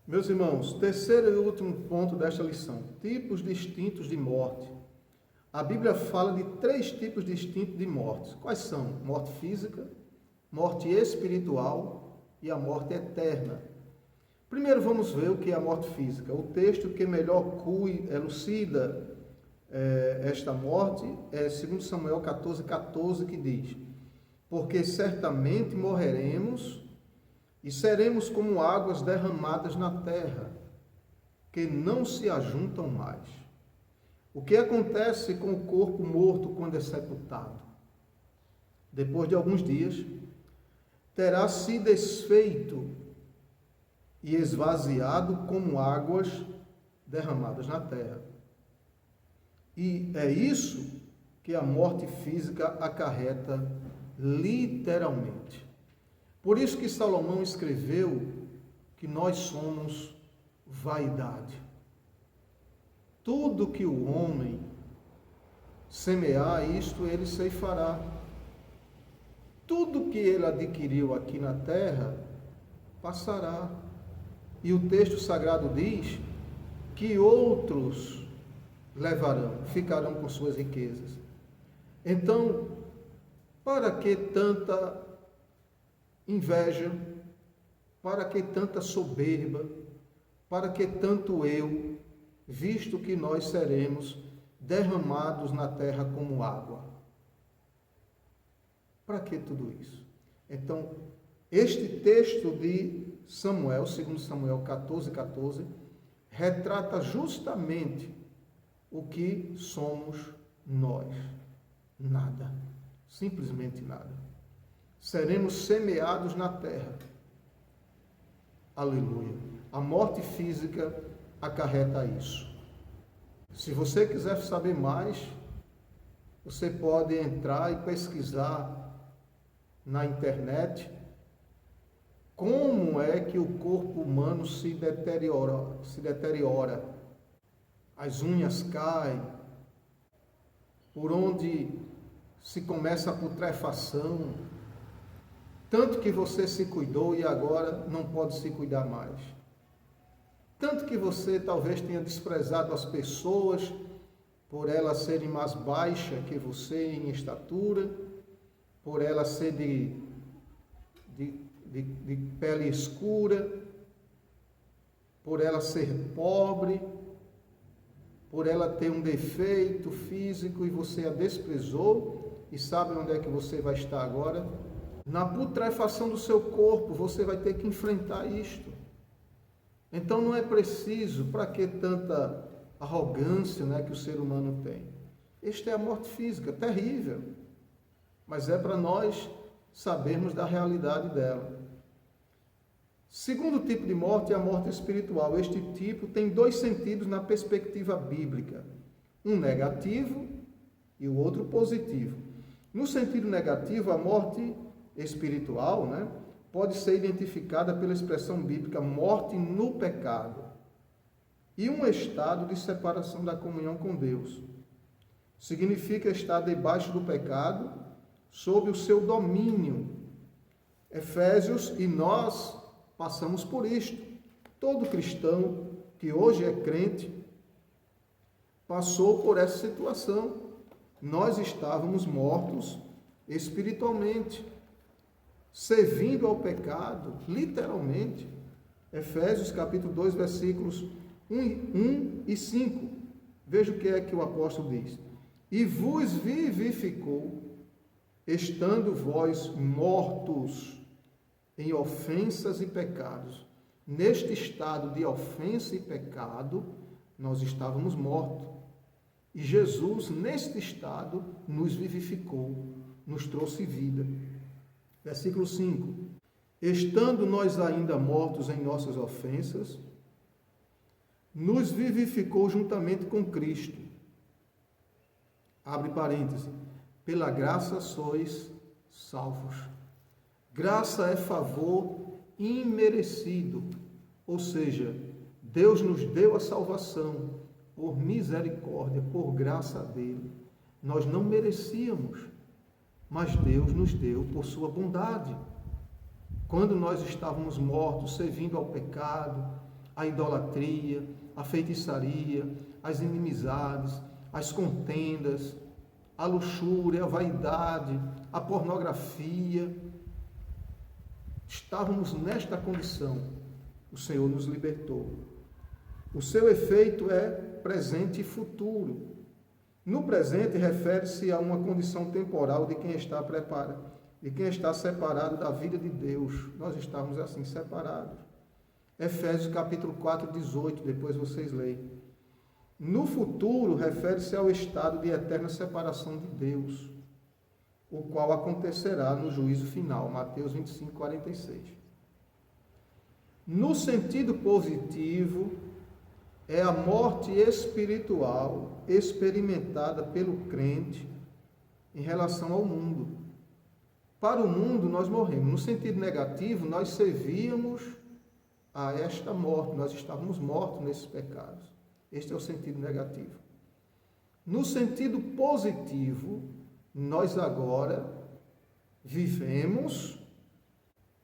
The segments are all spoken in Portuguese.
Meus irmãos, terceiro e último ponto desta lição: tipos distintos de morte. A Bíblia fala de 3 tipos distintos de mortes. Quais são? Morte física, morte espiritual e a morte eterna. Primeiro vamos ver o que é a morte física. O texto que melhor elucida esta morte é 2 Samuel 14:14, que diz: porque certamente morreremos e seremos como águas derramadas na terra, que não se ajuntam mais. O que acontece com o corpo morto quando é sepultado? Depois de alguns dias, terá se desfeito e esvaziado como águas derramadas na terra. E é isso que a morte física acarreta literalmente. Por isso que Salomão escreveu que nós somos vaidade. Tudo que o homem semear, isto ele ceifará. Tudo que ele adquiriu aqui na terra passará. E o texto sagrado diz que outros levarão, ficarão com suas riquezas. Então, para que tanta inveja? Para que tanta soberba? Para que tanto eu, visto que nós seremos derramados na terra como água? Para que tudo isso? Então, este texto de Samuel, 2 Samuel 14:14, retrata justamente o que somos nós. Nada. Simplesmente nada. Seremos semeados na terra. Aleluia. A morte física acarreta isso. Se você quiser saber mais, você pode entrar e pesquisar na internet como é que o corpo humano se deteriora. As unhas caem, por onde se começa a putrefação, tanto que você se cuidou e agora não pode se cuidar mais. Tanto que você talvez tenha desprezado as pessoas por elas serem mais baixas que você em estatura, por elas serem de pele escura, por ela ser pobre, por ela ter um defeito físico e você a desprezou. E sabe onde é que você vai estar agora? Na putrefação do seu corpo. Você vai ter que enfrentar isto. Então não é preciso, para que tanta arrogância, né, que o ser humano tem? Esta é a morte física, terrível, mas é para nós sabermos da realidade dela. Segundo tipo de morte é a morte espiritual. Este tipo tem 2 sentidos na perspectiva bíblica, um negativo e o outro positivo. No sentido negativo, a morte espiritual, né, pode ser identificada pela expressão bíblica morte no pecado e um estado de separação da comunhão com Deus. Significa estar debaixo do pecado, sob o seu domínio. Efésios, e nós passamos por isto. Todo cristão que hoje é crente passou por essa situação. Nós estávamos mortos espiritualmente, servindo ao pecado, literalmente. Efésios capítulo 2, versículos 1 e 5. Veja o que é que o apóstolo diz. E vos vivificou, estando vós mortos em ofensas e pecados. Neste estado de ofensa e pecado, nós estávamos mortos. E Jesus, neste estado, nos vivificou, nos trouxe vida. Versículo 5. Estando nós ainda mortos em nossas ofensas, nos vivificou juntamente com Cristo. Abre parênteses. Pela graça sois salvos. Graça é favor imerecido, ou seja, Deus nos deu a salvação por misericórdia, por graça dele. Nós não merecíamos, mas Deus nos deu por sua bondade. Quando nós estávamos mortos, servindo ao pecado, a idolatria, a feitiçaria, as inimizades, as contendas, a luxúria, a vaidade, a pornografia. Estávamos nesta condição. O Senhor nos libertou. O seu efeito é presente e futuro. No presente, refere-se a uma condição temporal de quem está preparado, de quem está separado da vida de Deus. Nós estamos assim separados. Efésios capítulo 4, 18, depois vocês leem. No futuro, refere-se ao estado de eterna separação de Deus, o qual acontecerá no juízo final. Mateus 25, 46. No sentido positivo, é a morte espiritual experimentada pelo crente em relação ao mundo. Para o mundo, nós morremos. No sentido negativo, nós servíamos a esta morte, nós estávamos mortos nesses pecados. Este é o sentido negativo. No sentido positivo, nós agora vivemos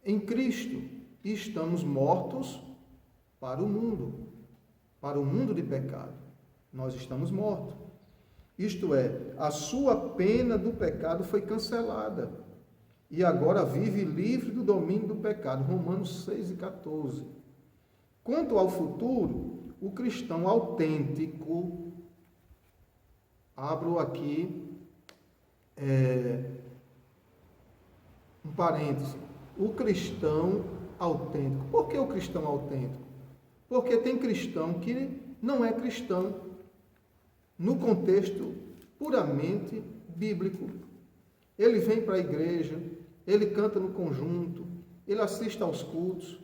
em Cristo e estamos mortos para o mundo de pecado. Nós estamos mortos. Isto é, a sua pena do pecado foi cancelada e agora vive livre do domínio do pecado. Romanos 6 e 14. Quanto ao futuro, o cristão autêntico, abro aqui um parêntese, o cristão autêntico. Por que o cristão autêntico? Porque tem cristão que não é cristão no contexto puramente bíblico. Ele vem para a igreja, ele canta no conjunto, ele assiste aos cultos,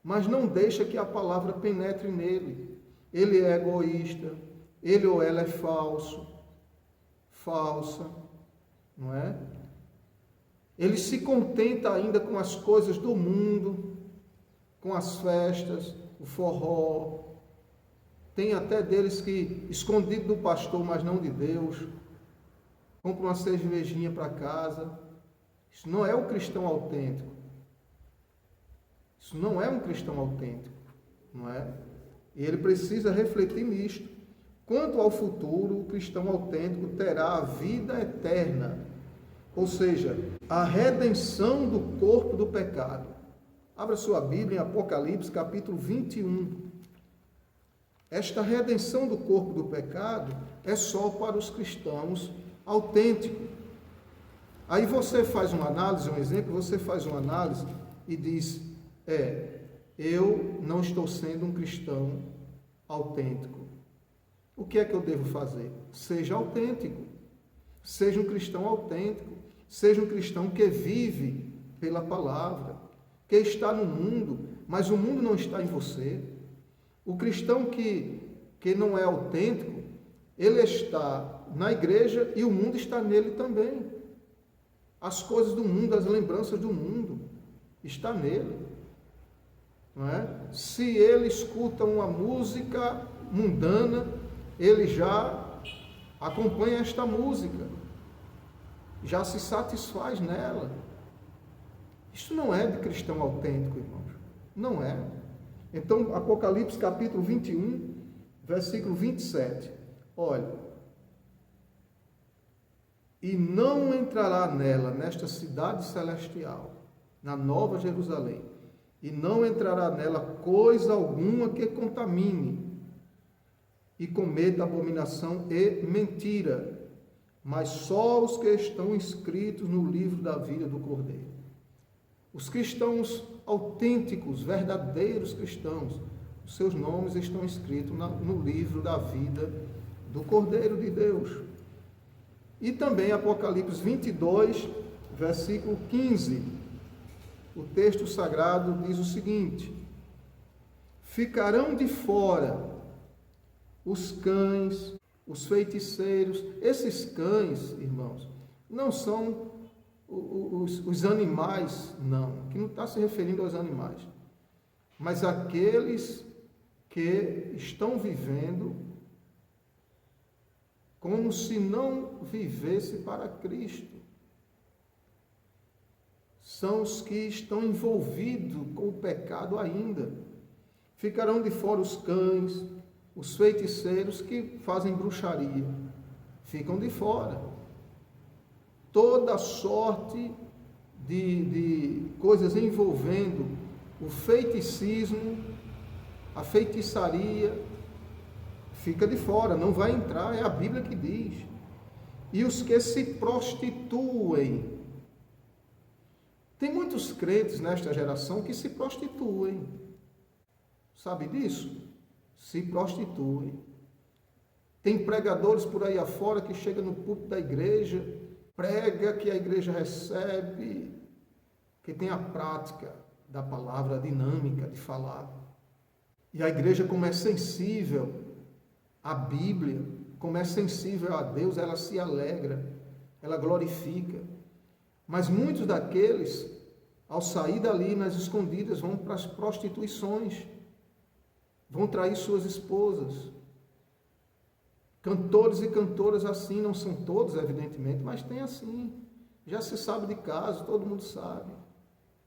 mas não deixa que a palavra penetre nele. Ele é egoísta, ele ou ela é falsa, não é? Ele se contenta ainda com as coisas do mundo, com as festas, o forró. Tem até deles que, escondido do pastor, mas não de Deus, compra uma cervejinha para casa. Isso não é o cristão autêntico. Isso não é um cristão autêntico, não é? E ele precisa refletir nisto. Quanto ao futuro, o cristão autêntico terá a vida eterna, ou seja, a redenção do corpo do pecado. Abra sua Bíblia em Apocalipse, capítulo 21. Esta redenção do corpo do pecado é só para os cristãos autênticos. Aí você faz uma análise, um exemplo, você faz uma análise e diz, eu não estou sendo um cristão autêntico. O que é que eu devo fazer? Seja autêntico. Seja um cristão autêntico. Seja um cristão que vive pela palavra, que está no mundo, mas o mundo não está em você. O cristão que não é autêntico, ele está na igreja e o mundo está nele também. As coisas do mundo, as lembranças do mundo, está nele. Não é? Se ele escuta uma música mundana, ele já acompanha esta música, já se satisfaz nela. Isso não é de cristão autêntico, irmãos. Não é. Então, Apocalipse capítulo 21, versículo 27. Olha. E não entrará nela, nesta cidade celestial, na Nova Jerusalém, e não entrará nela coisa alguma que contamine e cometa abominação e mentira, mas só os que estão inscritos no livro da vida do Cordeiro. Os cristãos autênticos, verdadeiros cristãos, os seus nomes estão escritos no livro da vida do Cordeiro de Deus. E também Apocalipse 22, versículo 15. O texto sagrado diz o seguinte: ficarão de fora os cães, os feiticeiros. Esses cães, irmãos, não são os animais, não, que não está se referindo aos animais, mas aqueles que estão vivendo como se não vivesse para Cristo. São os que estão envolvidos com o pecado ainda. Ficarão de fora os cães, os feiticeiros que fazem bruxaria. Ficam de fora. Toda sorte de coisas envolvendo o feiticismo, a feitiçaria, fica de fora, não vai entrar, é a Bíblia que diz. E os que se prostituem. Tem muitos crentes nesta geração que se prostituem. Sabe disso? Se prostituem. Tem pregadores por aí afora que chegam no púlpito da igreja, prega que a igreja recebe, que tem a prática da palavra, a dinâmica de falar. E a igreja, como é sensível à Bíblia, como é sensível a Deus, ela se alegra, ela glorifica. Mas muitos daqueles, ao sair dali nas escondidas, vão para as prostituições, vão trair suas esposas. Cantores e cantoras assim, não são todos, evidentemente, mas tem assim. Já se sabe de caso, todo mundo sabe,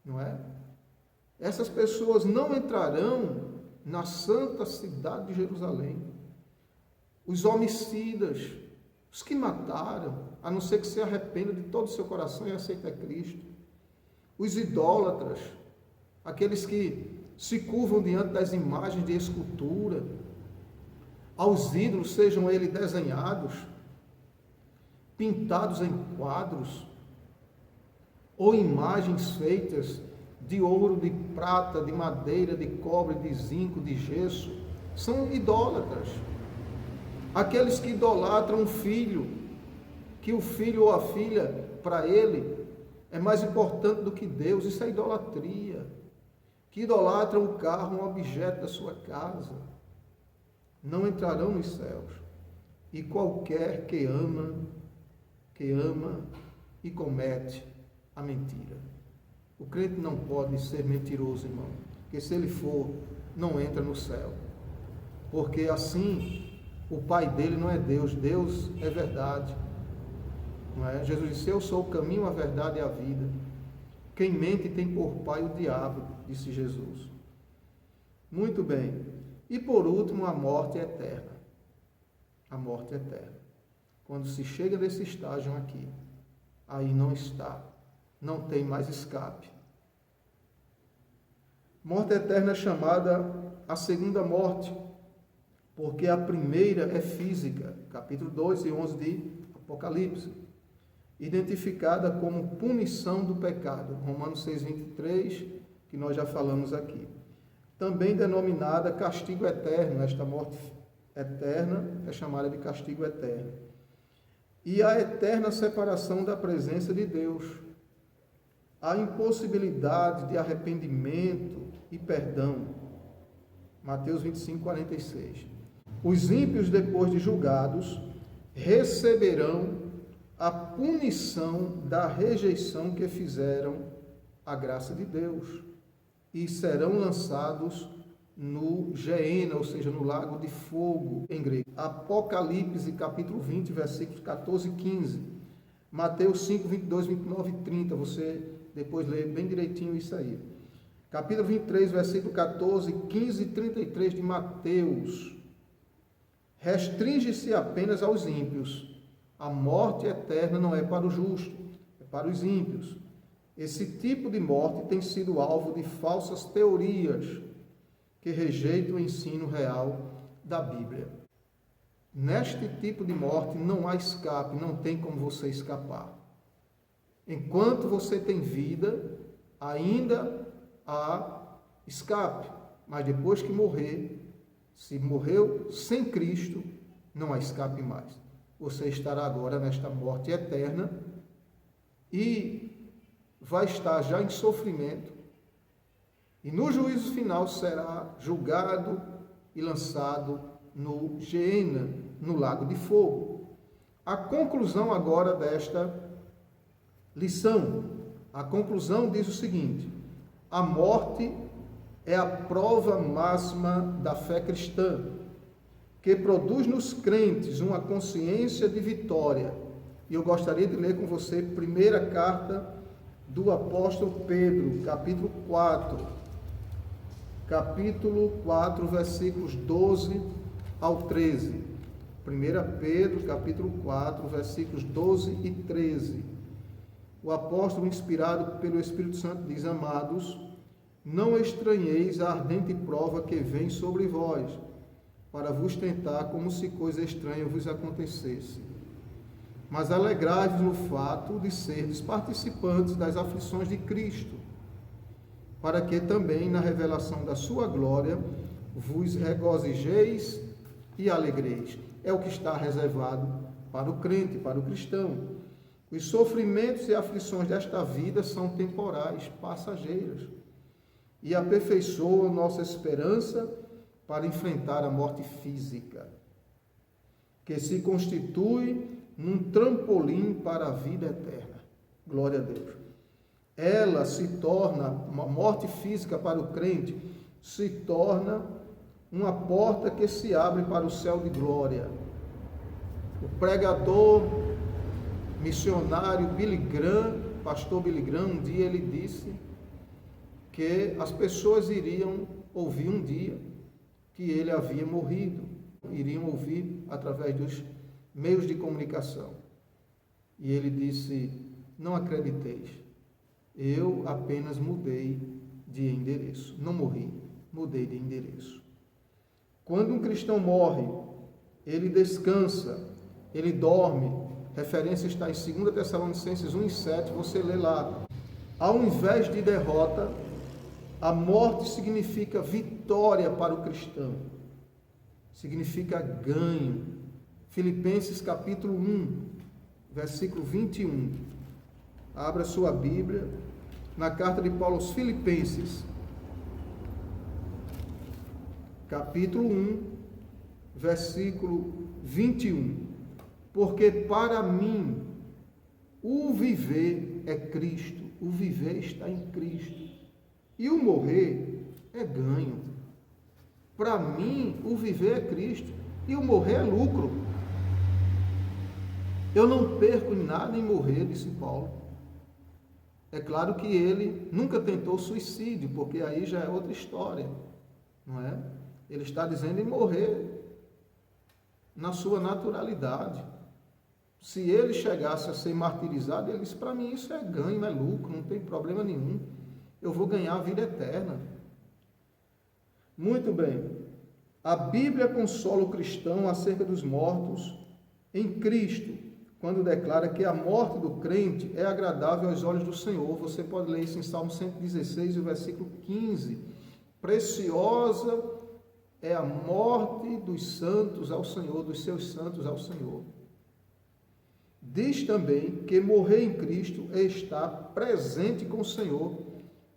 não é? Essas pessoas não entrarão na santa cidade de Jerusalém. Os homicidas, os que mataram, a não ser que se arrependa de todo o seu coração e aceite a Cristo. Os idólatras, aqueles que se curvam diante das imagens de escultura, aos ídolos, sejam eles desenhados, pintados em quadros, ou imagens feitas de ouro, de prata, de madeira, de cobre, de zinco, de gesso, são idólatras. Aqueles que idolatram um filho, que o filho ou a filha, para ele, é mais importante do que Deus, isso é idolatria. Que idolatram o carro, um objeto da sua casa, não entrarão nos céus. E qualquer que ama e comete a mentira. O crente não pode ser mentiroso, irmão, porque se ele for, não entra no céu. Porque assim, o pai dele não é Deus, Deus é verdade. Não é? Jesus disse, eu sou o caminho, a verdade e a vida. Quem mente tem por pai o diabo, disse Jesus. Muito bem. E por último, a morte eterna. A morte eterna. Quando se chega nesse estágio aqui, aí não está. Não tem mais escape. Morte eterna é chamada a segunda morte, porque a primeira é física. Capítulo 2 e 11 de Apocalipse. Identificada como punição do pecado. Romanos 6:23, que nós já falamos aqui. Também denominada castigo eterno. Esta morte eterna é chamada de castigo eterno. E a eterna separação da presença de Deus. A impossibilidade de arrependimento e perdão. Mateus 25:46. Os ímpios, depois de julgados, receberão a punição da rejeição que fizeram à graça de Deus e serão lançados no Geena, ou seja, no lago de fogo, em grego. Apocalipse, capítulo 20, versículos 14 e 15. Mateus 5, 22, 29 e 30. Você depois lê bem direitinho isso aí. Capítulo 23, versículo 14, 15 e 33 de Mateus. Restringe-se apenas aos ímpios. A morte eterna não é para o justo, é para os ímpios. Esse tipo de morte tem sido alvo de falsas teorias que rejeitam o ensino real da Bíblia. Neste tipo de morte não há escape, não tem como você escapar. Enquanto você tem vida, ainda há escape, mas depois que morrer, se morreu sem Cristo, não há escape mais. Você estará agora nesta morte eterna e vai estar já em sofrimento. E no juízo final será julgado e lançado no Geena, no lago de fogo. A conclusão agora desta lição. A conclusão diz o seguinte: a morte é a prova máxima da fé cristã, que produz nos crentes uma consciência de vitória. E eu gostaria de ler com você a primeira carta do apóstolo Pedro, capítulo 4. capítulo 4, versículos 12 ao 13. 1 Pedro, capítulo 4, versículos 12 e 13. O apóstolo, inspirado pelo Espírito Santo, diz: Amados, não estranheis a ardente prova que vem sobre vós, para vos tentar como se coisa estranha vos acontecesse. Mas alegrai-vos no fato de serdes participantes das aflições de Cristo, para que também na revelação da sua glória vos regozijeis e alegreis. É o que está reservado para o crente, para o cristão. Os sofrimentos e aflições desta vida são temporais, passageiras, e aperfeiçoam nossa esperança para enfrentar a morte física, que se constitui num trampolim para a vida eterna. Glória a Deus. Ela se torna, uma morte física para o crente, se torna uma porta que se abre para o céu de glória. O pregador, missionário Billy Graham, pastor Billy Graham, um dia ele disse que as pessoas iriam ouvir um dia que ele havia morrido, iriam ouvir através dos meios de comunicação. E ele disse: não acrediteis, eu apenas mudei de endereço, não morri, mudei de endereço. Quando um cristão morre, ele descansa, ele dorme. Referência está em 2 Tessalonicenses 1:7, você lê lá. Ao invés de derrota, a morte significa vitória para o cristão, significa ganho. Filipenses capítulo 1, versículo 21. Abra sua Bíblia na carta de Paulo aos Filipenses, capítulo 1, versículo 21. Porque para mim o viver é Cristo, o viver está em Cristo, e o morrer é ganho. Para mim o viver é Cristo e o morrer é lucro. Eu não perco nada em morrer, disse Paulo. É claro que ele nunca tentou suicídio, porque aí já é outra história, não é? Ele está dizendo em morrer na sua naturalidade. Se ele chegasse a ser martirizado, ele disse: para mim isso é ganho, é lucro, não tem problema nenhum. Eu vou ganhar a vida eterna. Muito bem. A Bíblia consola o cristão acerca dos mortos em Cristo, quando declara que a morte do crente é agradável aos olhos do Senhor. Você pode ler isso em Salmo 116, o versículo 15. Preciosa é a morte dos santos ao Senhor, dos seus santos ao Senhor. Diz também que morrer em Cristo é estar presente com o Senhor.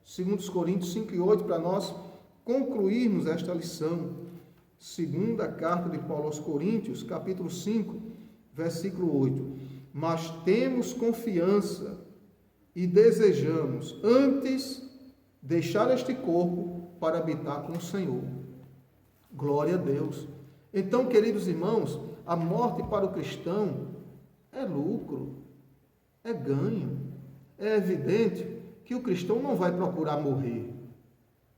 2 Coríntios 5:8, para nós concluirmos esta lição. Segunda carta de Paulo aos Coríntios, capítulo 5, versículo 8. Mas temos confiança e desejamos antes deixar este corpo para habitar com o Senhor. Glória a Deus. Então, queridos irmãos, a morte para o cristão é lucro, é ganho. É evidente que o cristão não vai procurar morrer.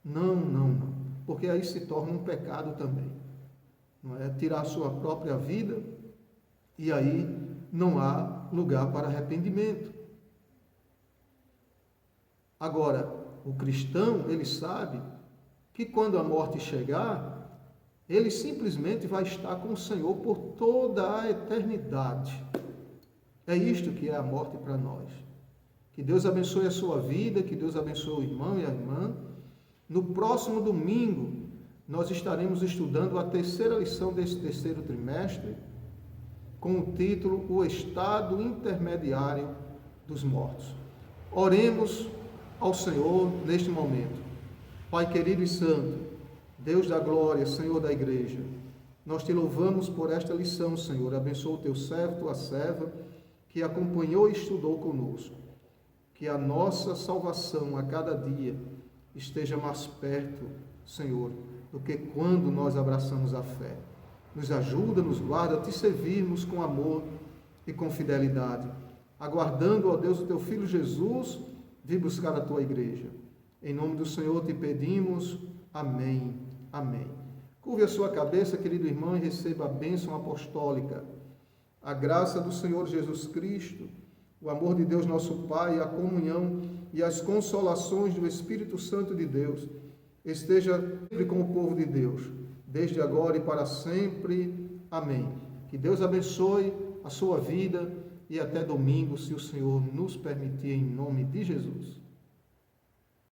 Não. Porque aí se torna um pecado também. Não é? Tirar a sua própria vida, e aí não há lugar para arrependimento. Agora, o cristão, ele sabe que quando a morte chegar, ele simplesmente vai estar com o Senhor por toda a eternidade. É isto que é a morte para nós. Que Deus abençoe a sua vida, que Deus abençoe o irmão e a irmã. No próximo domingo, nós estaremos estudando a terceira lição desse terceiro trimestre, com o título O Estado Intermediário dos Mortos. Oremos ao Senhor neste momento. Pai querido e santo, Deus da glória, Senhor da igreja, nós te louvamos por esta lição, Senhor. Abençoa o teu servo, tua serva, que acompanhou e estudou conosco. Que a nossa salvação a cada dia esteja mais perto, Senhor, do que quando nós abraçamos a fé. Nos ajuda, nos guarda a te servirmos com amor e com fidelidade, aguardando, ó Deus, o teu Filho Jesus vir buscar a tua igreja. Em nome do Senhor te pedimos Amém. Amém. Curve a sua cabeça, querido irmão, e receba a bênção apostólica. A graça do Senhor Jesus Cristo, o amor de Deus nosso Pai, a comunhão e as consolações do Espírito Santo de Deus esteja sempre com o povo de Deus, desde agora e para sempre. Amém. Que Deus abençoe a sua vida e até domingo, se o Senhor nos permitir, em nome de Jesus.